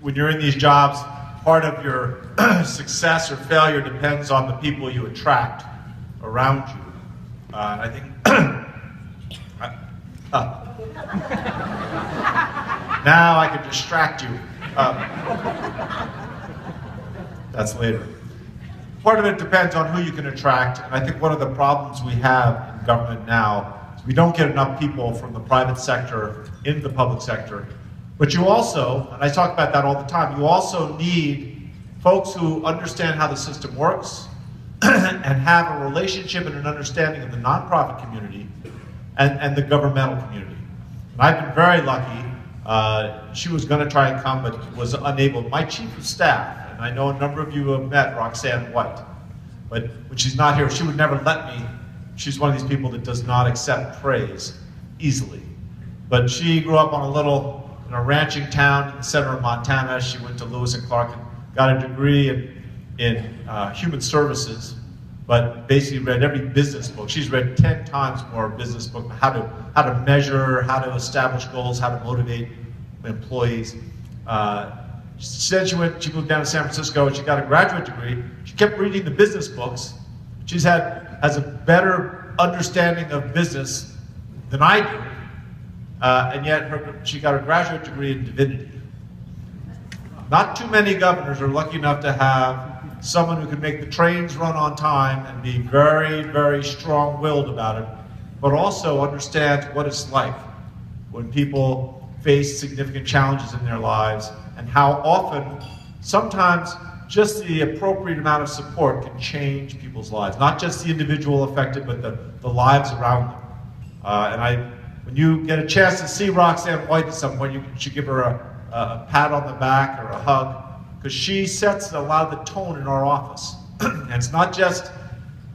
when you're in these jobs, part of your success or failure depends on the people you attract around you. And I think, now I can distract you. That's later. Part of it depends on who you can attract, and I think one of the problems we have in government now is we don't get enough people from the private sector into the public sector. But you also, and I talk about that all the time, you also need folks who understand how the system works and have a relationship and an understanding of the nonprofit community and the governmental community. And I've been very lucky. She was going to try and come, but was unable. My chief of staff, and I know a number of you have met Roxanne White, but when she's not here, she would never let me. She's one of these people that does not accept praise easily. But she grew up in a ranching town in the center of Montana. She went to Lewis and Clark and got a degree in human services, but basically read every business book. She's read 10 times more business books, how to measure, how to establish goals, how to motivate employees. Then she moved down to San Francisco and she got a graduate degree. She kept reading the business books. Has a better understanding of business than I do, and yet she got a graduate degree in divinity. Not too many governors are lucky enough to have someone who can make the trains run on time and be very, very strong-willed about it, but also understands what it's like when people face significant challenges in their lives and how often, sometimes, just the appropriate amount of support can change people's lives. Not just the individual affected, but the lives around them. When you get a chance to see Roxanne White at some point, you should give her a pat on the back or a hug, because she sets a lot of the tone in our office. And it's not just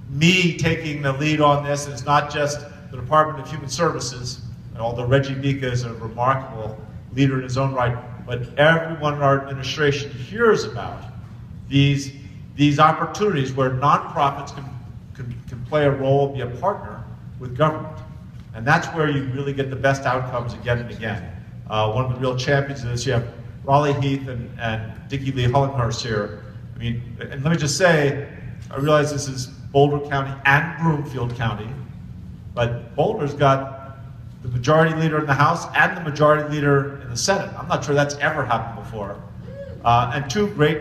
me taking the lead on this, it's not just the Department of Human Services, and although Reggie Mika is a remarkable leader in his own right, but everyone in our administration hears about these opportunities where nonprofits can play a role and be a partner with government. And that's where you really get the best outcomes again and again. One of the real champions of this, you have Raleigh Heath and Dickie Lee Hullenhurst here. I mean, and let me just say, I realize this is Boulder County and Broomfield County, but Boulder's got the majority leader in the House and the majority leader in the Senate. I'm not sure that's ever happened before. And two great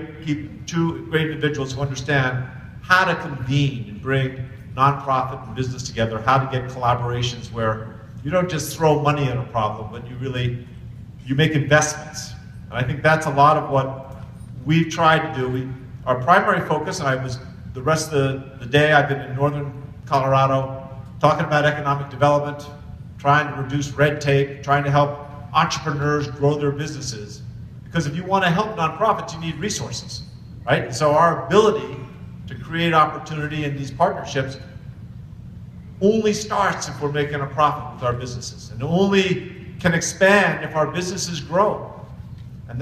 individuals who understand how to convene and bring nonprofit and business together, how to get collaborations where you don't just throw money at a problem, but you make investments. And I think that's a lot of what we've tried to do. Our primary focus, and the rest of the day I've been in northern Colorado talking about economic development, trying to reduce red tape, trying to help entrepreneurs grow their businesses. Because if you want to help nonprofits, you need resources, right? So our ability to create opportunity in these partnerships only starts if we're making a profit with our businesses, and only can expand if our businesses grow. And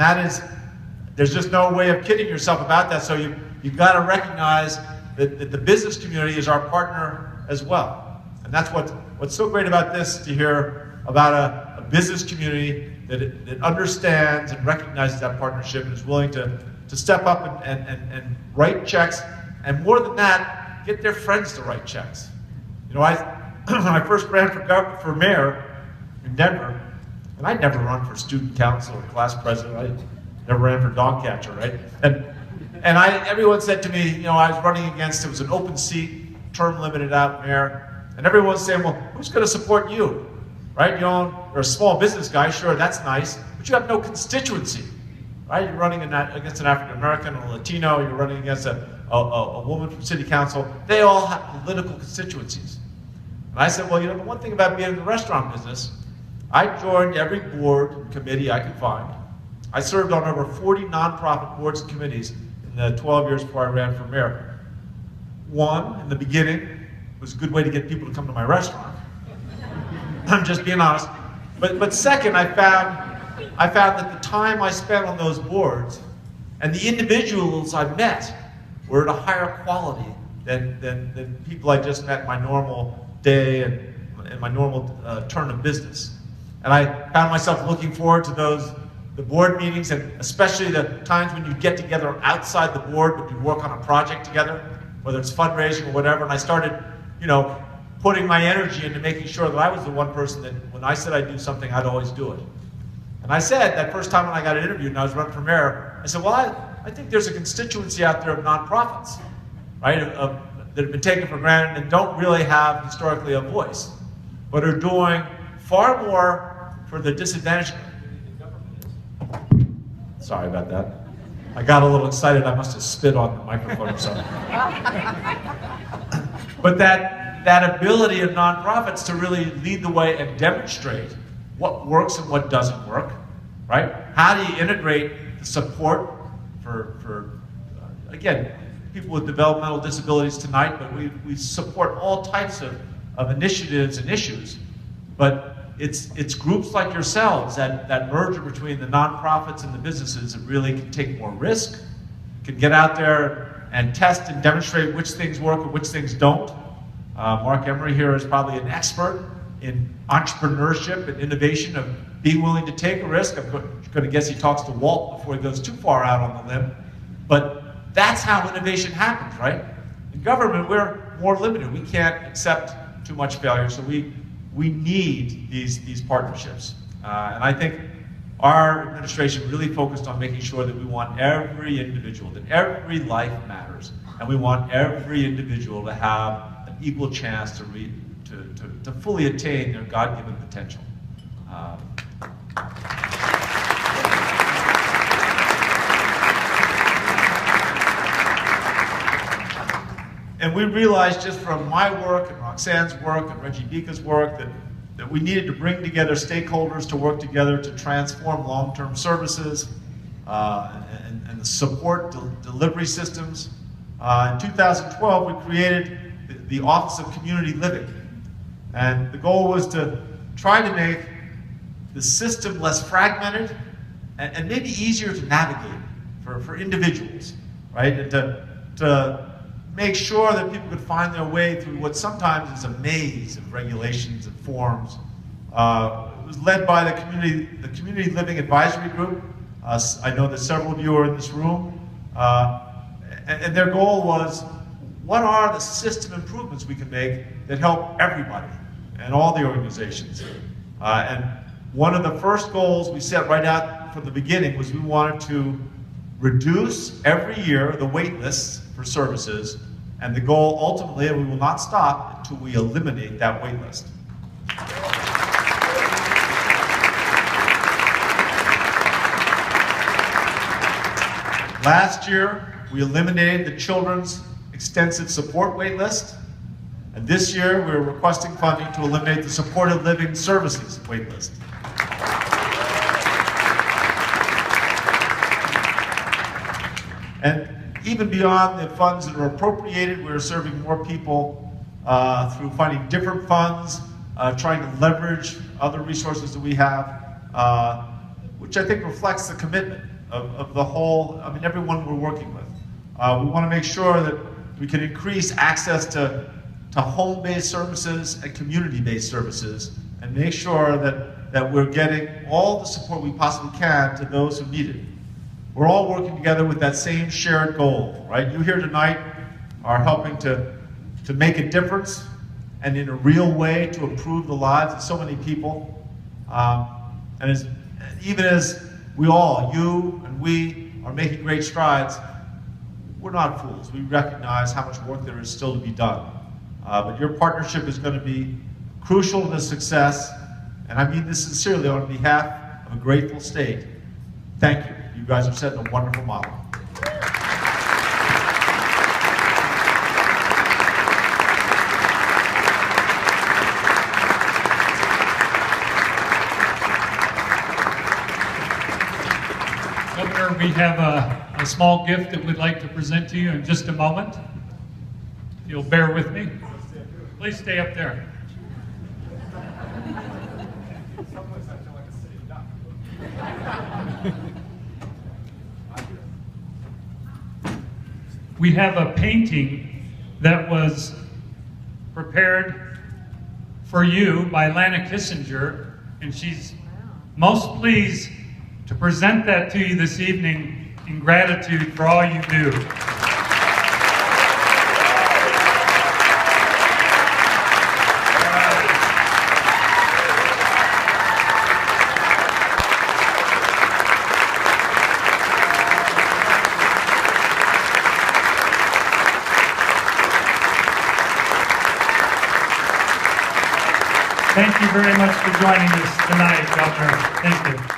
there's just no way of kidding yourself about that. So you've got to recognize that the business community is our partner as well. And that's what's so great about this, to hear about a business community that understands and recognizes that partnership and is willing to step up and write checks, and more than that, get their friends to write checks. You know, when I first ran for mayor in Denver, and I'd never run for student council or class president, I never ran for dog catcher, right? And everyone said to me, you know, I was running against, it was an open seat, term limited out mayor, and everyone was saying, well, who's going to support you? Right? You know, you're a small business guy, sure, that's nice, but you have no constituency, right? You're running against an African American, a Latino, you're running against a woman from city council. They all have political constituencies. And I said, well, you know, the one thing about being in the restaurant business, I joined every board and committee I could find. I served on over 40 nonprofit boards and committees in the 12 years before I ran for mayor. One, in the beginning, was a good way to get people to come to my restaurant. I'm just being honest. But second, I found that the time I spent on those boards and the individuals I met were at a higher quality than people I just met in my normal day and my normal turn of business. And I found myself looking forward to those the board meetings, and especially the times when you get together outside the board, when you work on a project together, whether it's fundraising or whatever, and I started, putting my energy into making sure that I was the one person that when I said I'd do something, I'd always do it. And I said that first time when I got interviewed and I was running for mayor, I said, well, I think there's a constituency out there of nonprofits, right, that have been taken for granted and don't really have historically a voice, but are doing far more for the disadvantaged. Sorry about that. I got a little excited. I must have spit on the microphone or something. But that ability of nonprofits to really lead the way and demonstrate what works and what doesn't work, right? How do you integrate the support for again, people with developmental disabilities tonight, but we support all types of initiatives and issues. But it's groups like yourselves, that merger between the nonprofits and the businesses that really can take more risk, can get out there and test and demonstrate which things work and which things don't. Mark Emery here is probably an expert in entrepreneurship and innovation, of being willing to take a risk. I'm going to guess he talks to Walt before he goes too far out on the limb. But that's how innovation happens, right? In government, we're more limited. We can't accept too much failure, so we need these partnerships. And I think our administration really focused on making sure that we want every individual, that every life matters, and we want every individual to have an equal chance to fully attain their God-given potential. And we realized just from my work and Roxanne's work and Reggie Bika's work that we needed to bring together stakeholders to work together to transform long-term services and the support delivery systems. In 2012, we created the Office of Community Living. And the goal was to try to make the system less fragmented and maybe easier to navigate for individuals, right? And to make sure that people could find their way through what sometimes is a maze of regulations and forms. It was led by the Community Living Advisory Group. I know that several of you are in this room. And their goal was, what are the system improvements we can make that help everybody and all the organizations? And one of the first goals we set right out from the beginning was we wanted to reduce every year the wait lists for services, and the goal ultimately, and we will not stop until we eliminate that wait list. Last year, we eliminated the Children's Extensive Support wait list, and this year we're requesting funding to eliminate the Supported Living Services wait list. And even beyond the funds that are appropriated, we're serving more people through finding different funds, trying to leverage other resources that we have, which I think reflects the commitment of the whole, everyone we're working with. We want to make sure that we can increase access to home-based services and community-based services, and make sure that we're getting all the support we possibly can to those who need it. We're all working together with that same shared goal, right? You here tonight are helping to make a difference, and in a real way to improve the lives of so many people. And even as we all, you and we, are making great strides, we're not fools. We recognize how much work there is still to be done. But your partnership is going to be crucial to the success, and I mean this sincerely on behalf of a grateful state. Thank you. You guys are setting a wonderful model. Governor, we have a small gift that we'd like to present to you in just a moment. If you'll bear with me. Please stay up there. We have a painting that was prepared for you by Lana Kissinger, and she's most pleased to present that to you this evening in gratitude for all you do. Thank you very much for joining us tonight, Governor. Thank you.